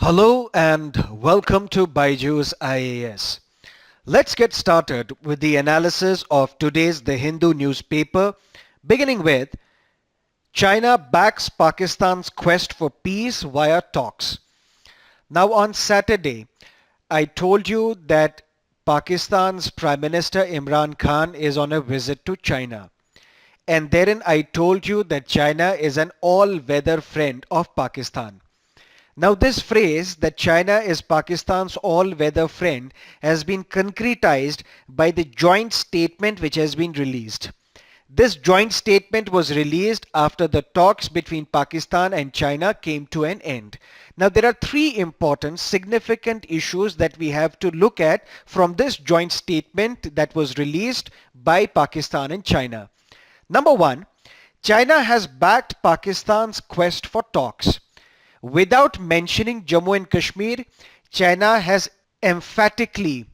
Hello and welcome to BYJU'S IAS. Let's get started with the analysis of today's The Hindu newspaper, beginning with China backs Pakistan's quest for peace via talks. Now on Saturday, I told you that Pakistan's Prime Minister Imran Khan is on a visit to China. And therein I told you that China is an all-weather friend of Pakistan. Now this phrase that China is Pakistan's all-weather friend has been concretized by the joint statement which has been released. This joint statement was released after the talks between Pakistan and China came to an end. Now there are three important significant issues that we have to look at from this joint statement that was released by Pakistan and China. Number one, China has backed Pakistan's quest for talks. Without mentioning Jammu and Kashmir, China has emphatically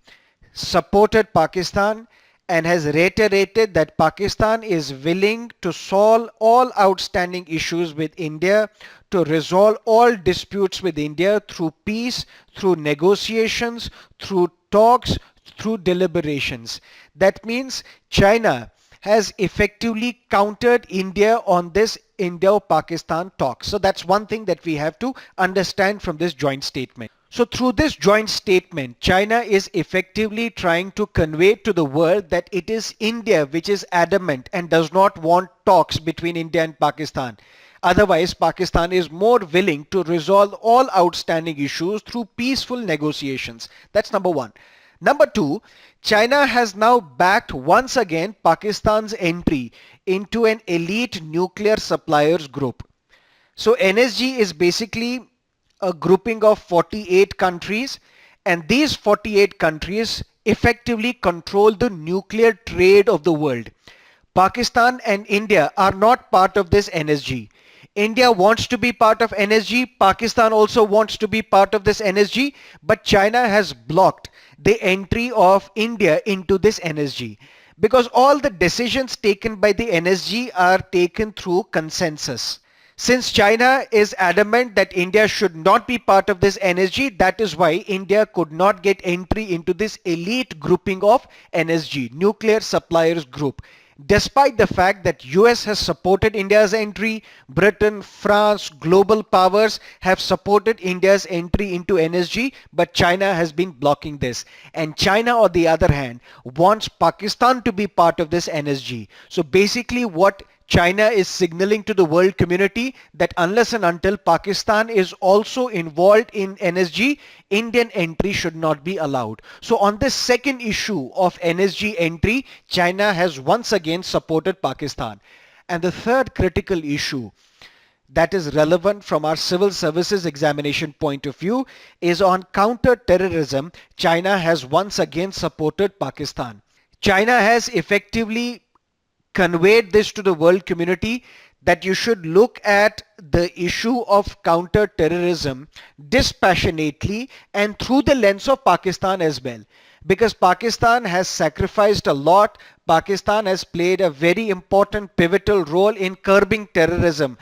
supported Pakistan and has reiterated that Pakistan is willing to solve all outstanding issues with India, to resolve all disputes with India through peace, through negotiations, through talks, through deliberations. That means China has effectively countered India on this Indo-Pakistan talks. So that's one thing that we have to understand from this joint statement. So through this joint statement, China is effectively trying to convey to the world that it is India which is adamant and does not want talks between India and Pakistan. Otherwise, Pakistan is more willing to resolve all outstanding issues through peaceful negotiations. That's number one. Number two, China has now backed once again Pakistan's entry into an elite nuclear suppliers group. So NSG is basically a grouping of 48 countries, and these 48 countries effectively control the nuclear trade of the world. Pakistan and India are not part of this NSG. India wants to be part of NSG, Pakistan also wants to be part of this NSG, but China has blocked the entry of India into this NSG because all the decisions taken by the NSG are taken through consensus. Since China is adamant that India should not be part of this NSG, that is why India could not get entry into this elite grouping of NSG, Nuclear Suppliers Group. Despite the fact that US has supported India's entry, Britain, France, global powers have supported India's entry into NSG, but China has been blocking this. And China, on the other hand, wants Pakistan to be part of this NSG. So basically what China is signaling to the world community that unless and until Pakistan is also involved in NSG, Indian entry should not be allowed. So on this second issue of NSG entry, China has once again supported Pakistan. And the third critical issue that is relevant from our civil services examination point of view is on counter-terrorism. China has once again supported Pakistan. China has effectively conveyed this to the world community that you should look at the issue of counter-terrorism dispassionately and through the lens of Pakistan as well. Because Pakistan has sacrificed a lot, Pakistan has played a very important pivotal role in curbing terrorism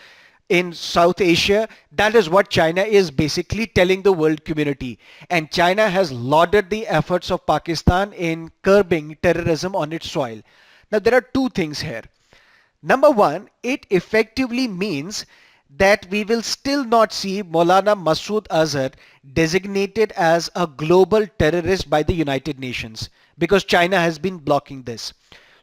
in South Asia. That is what China is basically telling the world community. And China has lauded the efforts of Pakistan in curbing terrorism on its soil. Now there are two things here. Number one, it effectively means that we will still not see Maulana Masood Azhar designated as a global terrorist by the United Nations because China has been blocking this.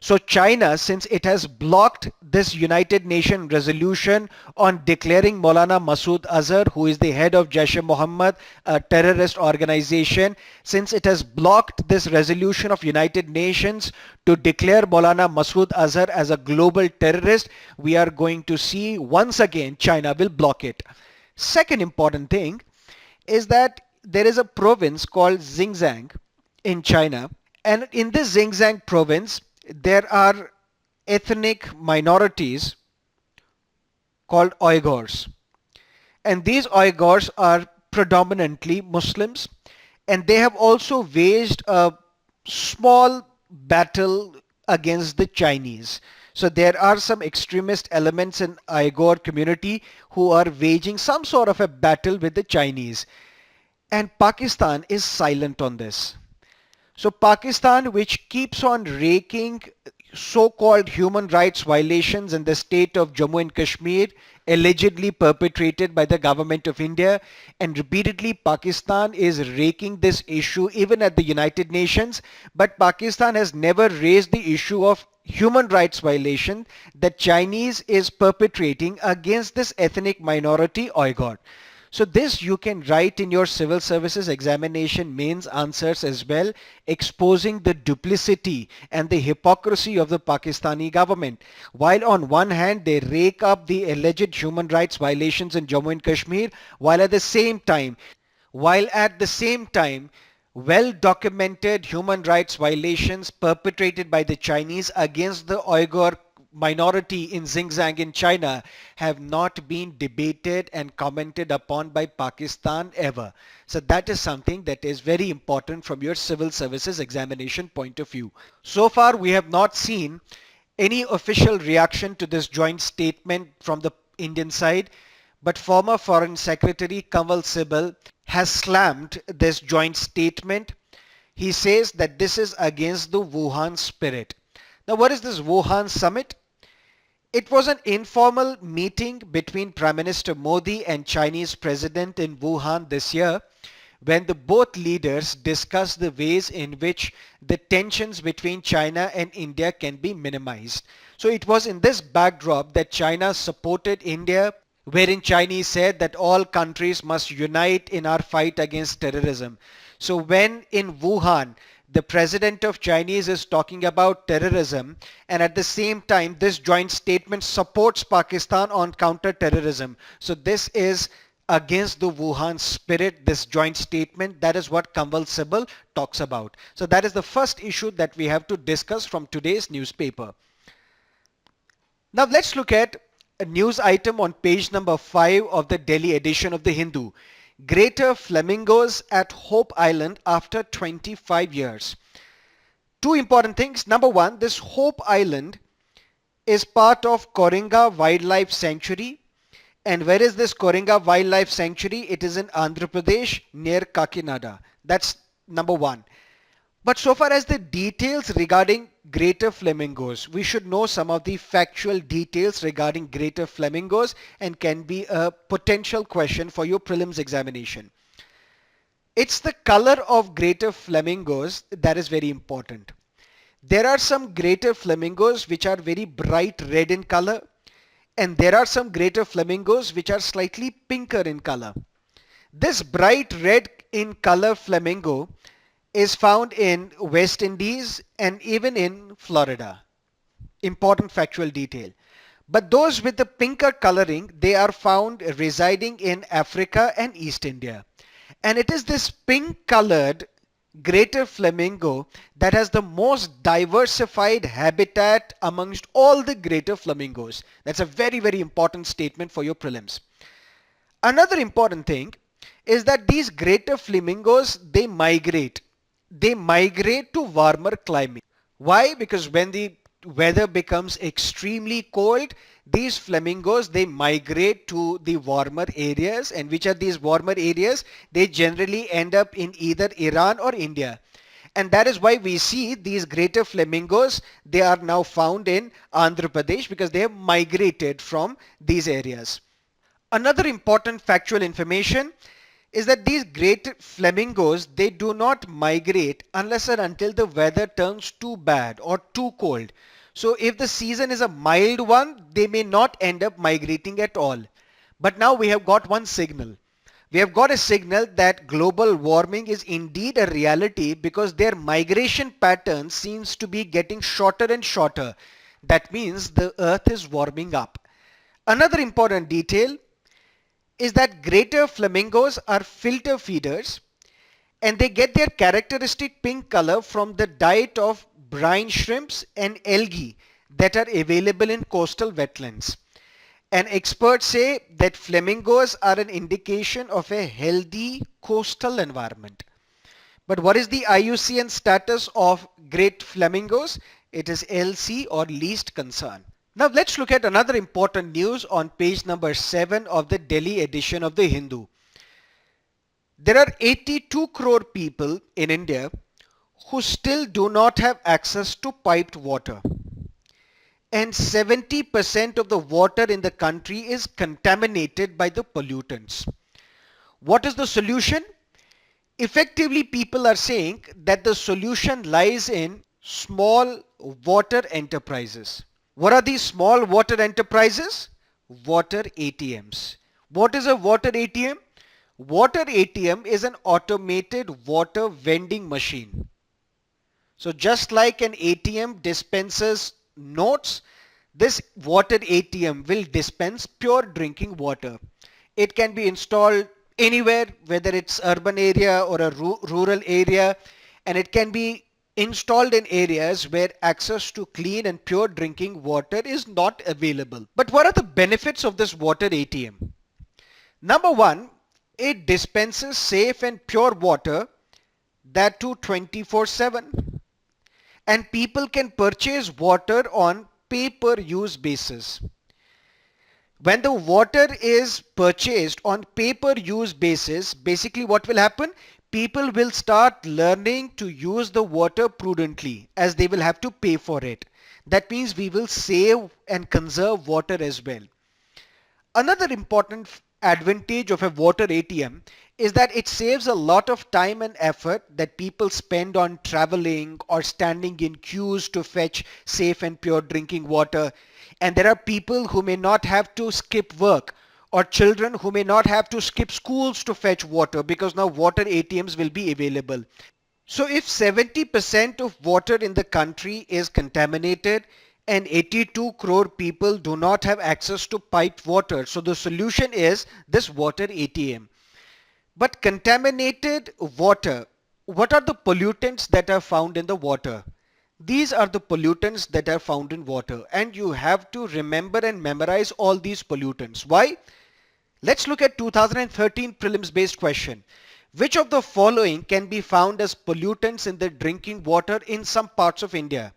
So China, since it has blocked this United Nations resolution on declaring Maulana Masood Azhar, who is the head of Jaish-e-Mohammed, a terrorist organization, since it has blocked this resolution of United Nations to declare Maulana Masood Azhar as a global terrorist, we are going to see once again China will block it. Second important thing is that there is a province called Xinjiang in China, and in this Xinjiang province, there are ethnic minorities called Uyghurs. And these Uyghurs are predominantly Muslims, and they have also waged a small battle against the Chinese. So there are some extremist elements in Uyghur community who are waging some sort of a battle with the Chinese. And Pakistan is silent on this. So Pakistan, which keeps on raking so-called human rights violations in the state of Jammu and Kashmir, allegedly perpetrated by the government of India, and repeatedly Pakistan is raking this issue even at the United Nations, but Pakistan has never raised the issue of human rights violation that Chinese is perpetrating against this ethnic minority Uyghur. So this you can write in your civil services examination mains answers as well, exposing the duplicity and the hypocrisy of the Pakistani government. While on one hand they rake up the alleged human rights violations in Jammu and Kashmir, while at the same time well-documented human rights violations perpetrated by the Chinese against the Uyghur minority in Xinjiang in China have not been debated and commented upon by Pakistan ever. So that is something that is very important from your civil services examination point of view. So far we have not seen any official reaction to this joint statement from the Indian side, but former Foreign Secretary Kanwal Sibal has slammed this joint statement. He says that this is against the Wuhan spirit. Now what is this Wuhan summit? It was an informal meeting between Prime Minister Modi and Chinese President in Wuhan this year when the both leaders discussed the ways in which the tensions between China and India can be minimized. So it was in this backdrop that China supported India, wherein Chinese said that all countries must unite in our fight against terrorism. So when in Wuhan, the president of Chinese is talking about terrorism, and at the same time this joint statement supports Pakistan on counter-terrorism. So this is against the Wuhan spirit, this joint statement. That is what Kanwal Sibal talks about. So that is the first issue that we have to discuss from today's newspaper. Now let's look at a news item on page number 5 of the Delhi edition of the Hindu. Greater flamingos at Hope Island after 25 years. Two important things. Number one, this Hope Island is part of Koringa Wildlife Sanctuary. And where is this Koringa Wildlife Sanctuary? It is in Andhra Pradesh near Kakinada. That's number one. But so far as the details regarding greater flamingos, we should know some of the factual details regarding greater flamingos and can be a potential question for your prelims examination. It's the color of greater flamingos that is very important. There are some greater flamingos which are very bright red in color, and there are some greater flamingos which are slightly pinker in color. This bright red in color flamingo is found in West Indies and even in Florida. Important factual detail. But those with the pinker coloring, they are found residing in Africa and East India. And it is this pink colored greater flamingo that has the most diversified habitat amongst all the greater flamingos. That's a very, very important statement for your prelims. Another important thing is that these greater flamingos, they migrate to warmer climate. Why? Because when the weather becomes extremely cold, these flamingos, they migrate to the warmer areas. And which are these warmer areas? They generally end up in either Iran or India. And that is why we see these greater flamingos, they are now found in Andhra Pradesh because they have migrated from these areas. Another important factual information is that these great flamingos, they do not migrate unless and until the weather turns too bad or too cold. So if the season is a mild one, they may not end up migrating at all. But now we have got one signal. We have got a signal that global warming is indeed a reality because their migration pattern seems to be getting shorter and shorter. That means the earth is warming up. Another important detail is that greater flamingos are filter feeders and they get their characteristic pink color from the diet of brine shrimps and algae that are available in coastal wetlands. And experts say that flamingos are an indication of a healthy coastal environment. But what is the IUCN status of great flamingos? It is LC or least concern. Now let's look at another important news on page number 7 of the Delhi edition of the Hindu. There are 82 crore people in India who still do not have access to piped water. And 70% of the water in the country is contaminated by the pollutants. What is the solution? Effectively, people are saying that the solution lies in small water enterprises. What are these small water enterprises? Water ATMs. What is a water ATM? Water ATM is an automated water vending machine. So just like an ATM dispenses notes, this water ATM will dispense pure drinking water. It can be installed anywhere, whether it's urban area or a rural area, and it can be installed in areas where access to clean and pure drinking water is not available. But what are the benefits of this water ATM? Number one, it dispenses safe and pure water, that too 24/7. And people can purchase water on pay-per-use basis. When the water is purchased on pay-per-use basis, basically what will happen? People will start learning to use the water prudently as they will have to pay for it. That means we will save and conserve water as well. Another important advantage of a water ATM is that it saves a lot of time and effort that people spend on traveling or standing in queues to fetch safe and pure drinking water. And there are people who may not have to skip work, or children who may not have to skip schools to fetch water, because now water ATMs will be available. So if 70% of water in the country is contaminated and 82 crore people do not have access to piped water, so the solution is this water ATM. But contaminated water, what are the pollutants that are found in the water? These are the pollutants that are found in water, and you have to remember and memorize all these pollutants. Why? Let's look at 2013 prelims based question. Which of the following can be found as pollutants in the drinking water in some parts of India?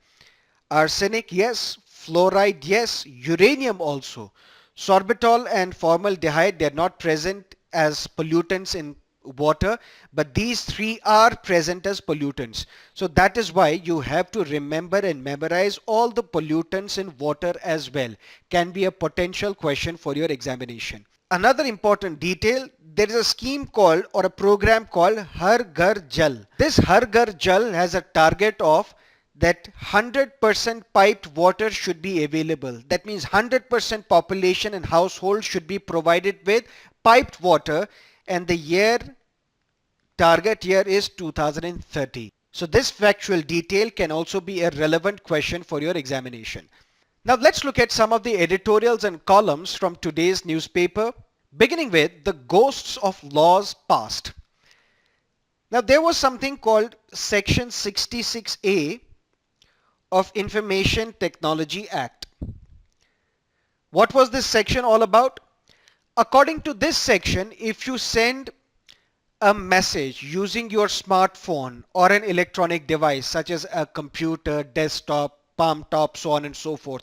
Arsenic, yes. Fluoride, yes. Uranium also. Sorbitol and formaldehyde, they are not present as pollutants in water, but these three are present as pollutants. So that is why you have to remember and memorize all the pollutants in water as well. Can be a potential question for your examination. Another important detail, there is a scheme called, or a program called Har Ghar Jal. This Har Ghar Jal has a target of that 100% piped water should be available. That means 100% population and households should be provided with piped water, and the target year is 2030. So this factual detail can also be a relevant question for your examination. Now let's look at some of the editorials and columns from today's newspaper, beginning with the ghosts of laws passed. Now there was something called Section 66A of Information Technology Act. What was this section all about? According to this section, if you send a message using your smartphone or an electronic device such as a computer, desktop, palm top, so on and so forth,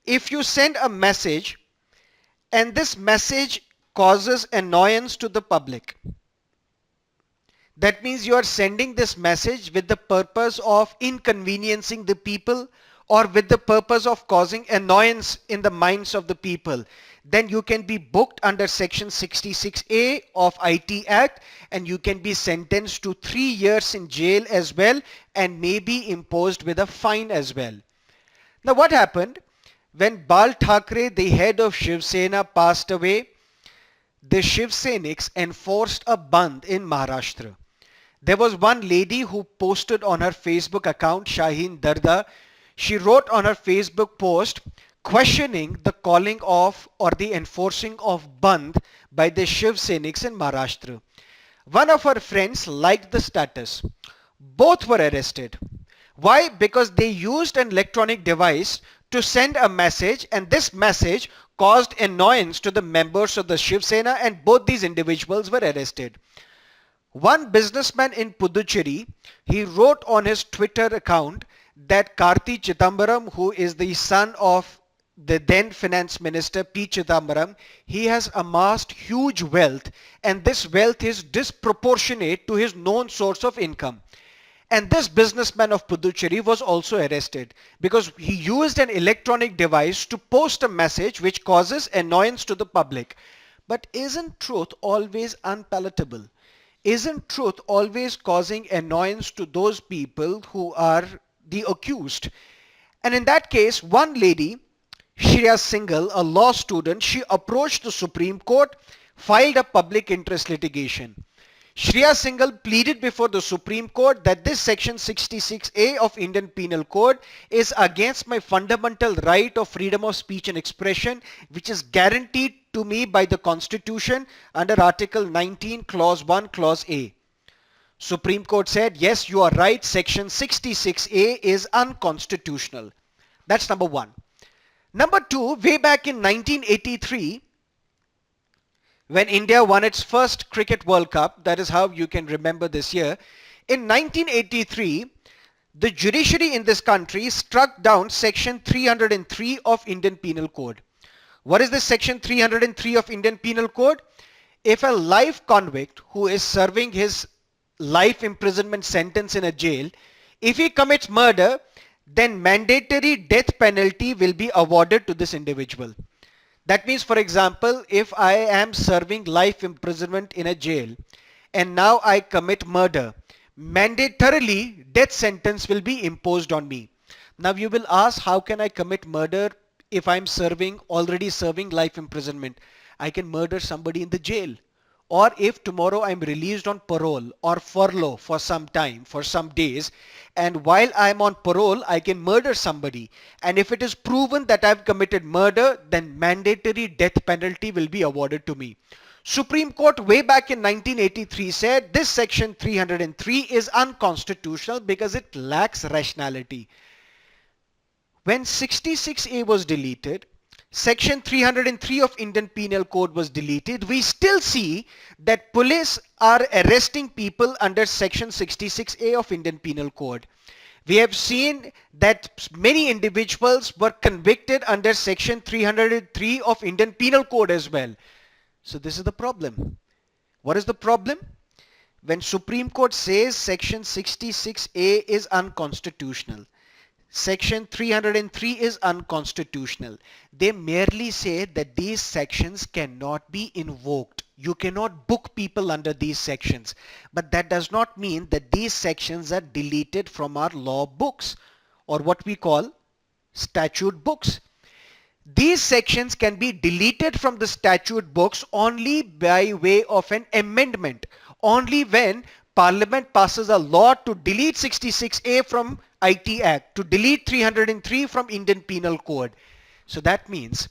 if you send a message and this message causes annoyance to the public, that means you are sending this message with the purpose of inconveniencing the people or with the purpose of causing annoyance in the minds of the people, then you can be booked under Section 66A of IT Act, and you can be sentenced to 3 years in jail as well, and may be imposed with a fine as well. Now what happened? When Bal Thackeray, the head of Shiv Sena, passed away, the Shiv Senics enforced a bandh in Maharashtra. There was one lady who posted on her Facebook account, Shaheen Darda. She wrote on her Facebook post questioning the calling of or the enforcing of bandh by the Shiv Senics in Maharashtra. One of her friends liked the status. Both were arrested. Why? Because they used an electronic device to send a message, and this message caused annoyance to the members of the Shiv Sena, and both these individuals were arrested. One businessman in Puducherry, he wrote on his Twitter account that Karti Chidambaram, who is the son of the then finance minister P. Chidambaram, he has amassed huge wealth, and this wealth is disproportionate to his known source of income. And this businessman of Puducherry was also arrested because he used an electronic device to post a message which causes annoyance to the public. But isn't truth always unpalatable? Isn't truth always causing annoyance to those people who are the accused? And in that case, one lady, Shreya Singhal, a law student, she approached the Supreme Court, filed a public interest litigation. Shreya Singhal pleaded before the Supreme Court that this section 66A of Indian Penal Code is against my fundamental right of freedom of speech and expression, which is guaranteed to me by the Constitution under Article 19, Clause 1, Clause A. Supreme Court said, yes, you are right, section 66A is unconstitutional. That's number one. Number two, way back in 1983, when India won its first Cricket World Cup, that is how you can remember this year. In 1983, the judiciary in this country struck down section 303 of Indian Penal Code. What is this section 303 of Indian Penal Code? If a life convict who is serving his life imprisonment sentence in a jail, if he commits murder, then mandatory death penalty will be awarded to this individual. That means, for example, if I am serving life imprisonment in a jail and now I commit murder, mandatorily death sentence will be imposed on me. Now you will ask, how can I commit murder if I'm already serving life imprisonment? I can murder somebody in the jail. Or if tomorrow I'm released on parole or furlough for some time, for some days, and while I'm on parole, I can murder somebody. And if it is proven that I've committed murder, then mandatory death penalty will be awarded to me. Supreme Court way back in 1983 said this section 303 is unconstitutional because it lacks rationality. When 66A was deleted, section 303 of Indian Penal Code was deleted, we still see that police are arresting people under section 66A of Indian Penal Code. We have seen that many individuals were convicted under section 303 of Indian Penal Code as well. So this is the problem. What is the problem? When Supreme Court says section 66A is unconstitutional, section 303 is unconstitutional, they merely say that these sections cannot be invoked. You cannot book people under these sections. But that does not mean that these sections are deleted from our law books or what we call statute books. These sections can be deleted from the statute books only by way of an amendment. Only when Parliament passes a law to delete 66A from IT Act, to delete 303 from Indian Penal Code. So that means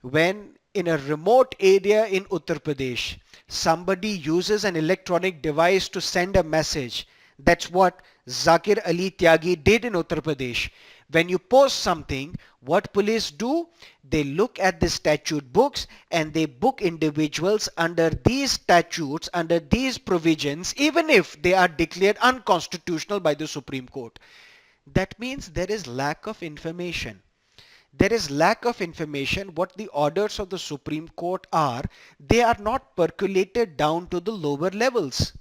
when in a remote area in Uttar Pradesh, somebody uses an electronic device to send a message. That's what Zakir Ali Tyagi did in Uttar Pradesh. When you post something, what police do? They look at the statute books and they book individuals under these statutes, under these provisions, even if they are declared unconstitutional by the Supreme Court. That means there is lack of information. There is lack of information. What the orders of the Supreme Court are, they are not percolated down to the lower levels.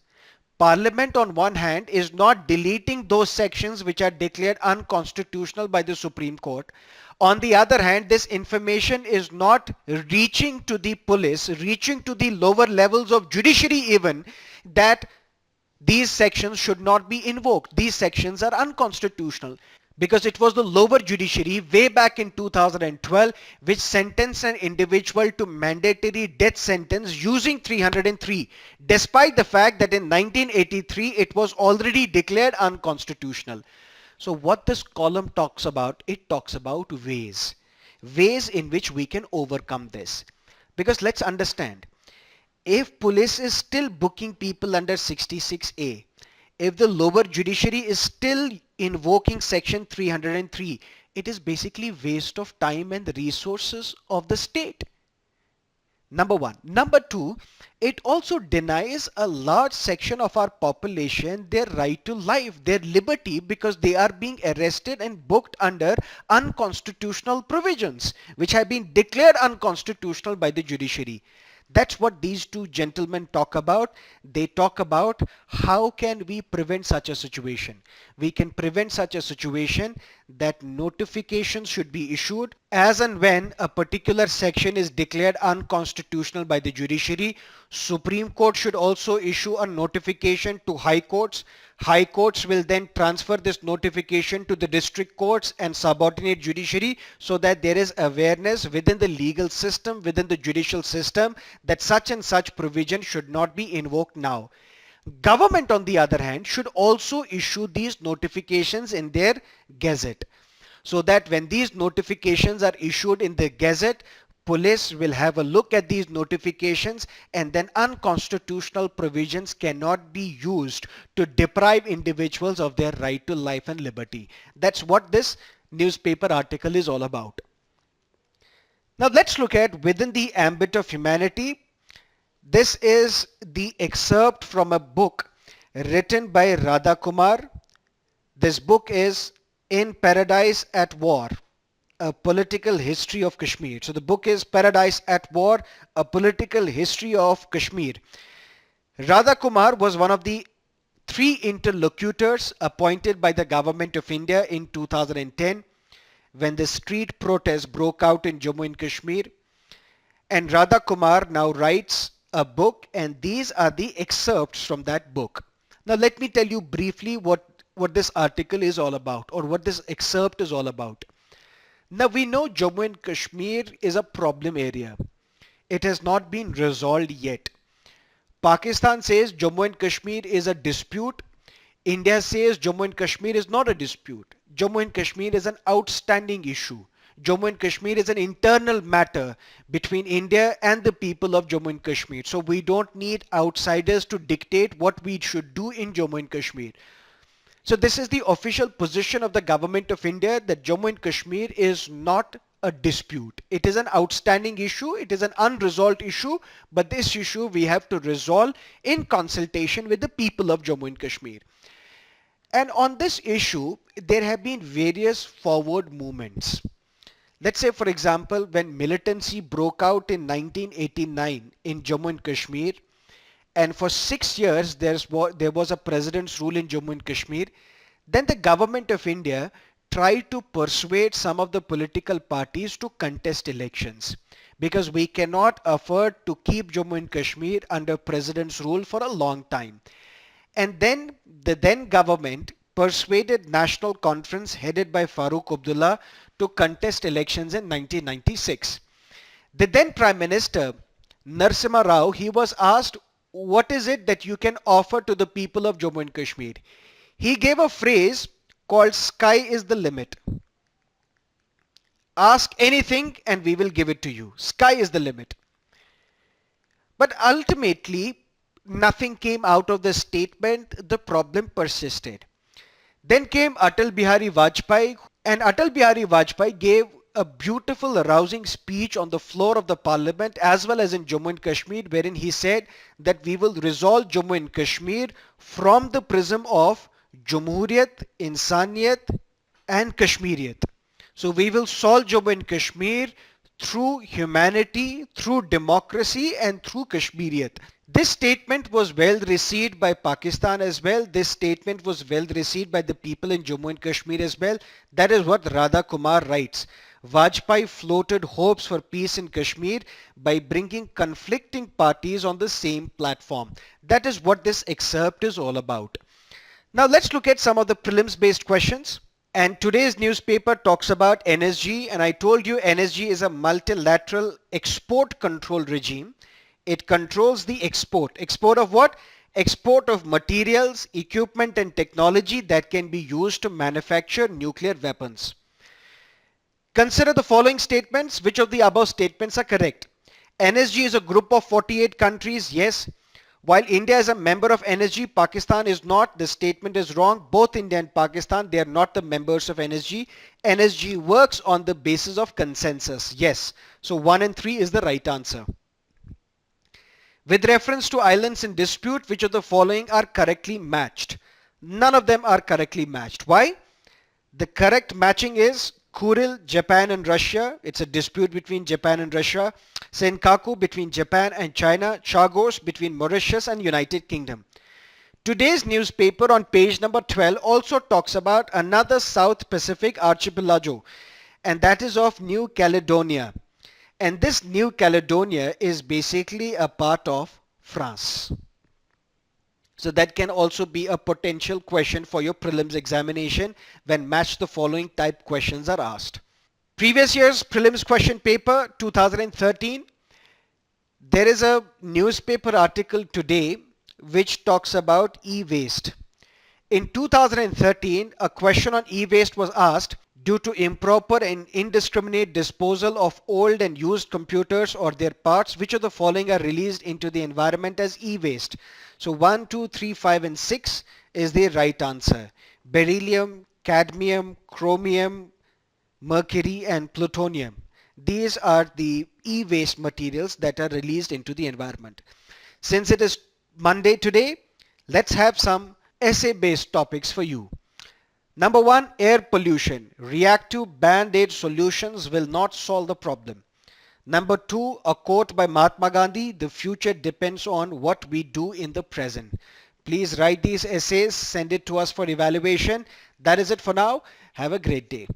Parliament on one hand is not deleting those sections which are declared unconstitutional by the Supreme Court. On the other hand, this information is not reaching to the police, reaching to the lower levels of judiciary even, that these sections should not be invoked. These sections are unconstitutional. Because it was the lower judiciary way back in 2012 which sentenced an individual to mandatory death sentence using 303, despite the fact that in 1983 it was already declared unconstitutional. So what this column talks about, it talks about ways in which we can overcome this. Because let's understand, if police is still booking people under 66A, if the lower judiciary is still invoking section 303, it is basically waste of time and resources of the state. Number one. Number two, it also denies a large section of our population their right to life, their liberty, because they are being arrested and booked under unconstitutional provisions, which have been declared unconstitutional by the judiciary. That's what these two gentlemen talk about. They talk about how can we prevent such a situation. We can prevent such a situation that notifications should be issued as and when a particular section is declared unconstitutional by the judiciary. Supreme Court should also issue a notification to high courts. High courts will then transfer this notification to the district courts and subordinate judiciary, so that there is awareness within the legal system, within the judicial system, that such and such provision should not be invoked now. Government, on the other hand, should also issue these notifications in their gazette, so that when these notifications are issued in the gazette, police will have a look at these notifications, and then unconstitutional provisions cannot be used to deprive individuals of their right to life and liberty. That's what this newspaper article is all about. Now let's look at within the ambit of humanity. This is the excerpt from a book written by Radha Kumar. This book is In Paradise at War, a political history of Kashmir. So the book is Paradise at War, a political history of Kashmir. Radha Kumar was one of the 3 interlocutors appointed by the government of India in 2010 when the street protests broke out in Jammu and Kashmir. And Radha Kumar now writes a book, and these are the excerpts from that book. Now let me tell you briefly what this article is all about, or what this excerpt is all about. Now we know Jammu and Kashmir is a problem area. It has not been resolved yet. Pakistan says Jammu and Kashmir is a dispute. India says Jammu and Kashmir is not a dispute. Jammu and Kashmir is an outstanding issue. Jammu and Kashmir is an internal matter between India and the people of Jammu and Kashmir. So we don't need outsiders to dictate what we should do in Jammu and Kashmir. So this is the official position of the government of India, that Jammu and Kashmir is not a dispute. It is an outstanding issue. It is an unresolved issue. But this issue we have to resolve in consultation with the people of Jammu and Kashmir. And on this issue, there have been various forward movements. Let's say, for example, when militancy broke out in 1989 in Jammu and Kashmir, and for 6 years there was a president's rule in Jammu and Kashmir, then the government of India tried to persuade some of the political parties to contest elections, because we cannot afford to keep Jammu and Kashmir under president's rule for a long time. And then the then government persuaded National Conference headed by Farooq Abdullah to contest elections in 1996. The then Prime Minister Narasimha Rao, he was asked, what is it that you can offer to the people of Jammu and Kashmir? He gave a phrase called sky is the limit. Ask anything and we will give it to you. Sky is the limit. But ultimately, nothing came out of the statement. The problem persisted. Then came Atal Bihari Vajpayee, and Atal Bihari Vajpayee gave a beautiful, rousing speech on the floor of the parliament as well as in Jammu and Kashmir, wherein he said that we will resolve Jammu and Kashmir from the prism of Jumhuriyat, Insaniyat and Kashmiriyat. So we will solve Jammu and Kashmir through humanity, through democracy and through Kashmiriyat. This statement was well received by Pakistan as well. This statement was well received by the people in Jammu and Kashmir as well. That is what Radha Kumar writes. Vajpayee floated hopes for peace in Kashmir by bringing conflicting parties on the same platform. That is what this excerpt is all about. Now let's look at some of the prelims based questions. And today's newspaper talks about NSG, and I told you NSG is a multilateral export control regime. It controls the export. Export of what? Export of materials, equipment and technology that can be used to manufacture nuclear weapons. Consider the following statements. Which of the above statements are correct? NSG is a group of 48 countries. Yes. While India is a member of NSG, Pakistan is not. The statement is wrong. Both India and Pakistan, they are not the members of NSG. NSG works on the basis of consensus. Yes. So 1 and 3 is the right answer. With reference to islands in dispute, which of the following are correctly matched? None of them are correctly matched. Why? The correct matching is Kuril, Japan and Russia. It's a dispute between Japan and Russia. Senkaku between Japan and China. Chagos between Mauritius and United Kingdom. Today's newspaper on page number 12 also talks about another South Pacific archipelago, and that is of New Caledonia. And this New Caledonia is basically a part of France. So that can also be a potential question for your prelims examination when match the following type questions are asked. Previous year's prelims question paper 2013. There is a newspaper article today which talks about e-waste. In 2013, a question on e-waste was asked. Due to improper and indiscriminate disposal of old and used computers or their parts, which of the following are released into the environment as e-waste? So 1, 2, 3, 5 and 6 is the right answer. Beryllium, cadmium, chromium, mercury and plutonium. These are the e-waste materials that are released into the environment. Since it is Monday today, let's have some essay-based topics for you. Number 1, air pollution. Reactive band-aid solutions will not solve the problem. Number 2, a quote by Mahatma Gandhi, the future depends on what we do in the present. Please write these essays, send it to us for evaluation. That is it for now. Have a great day.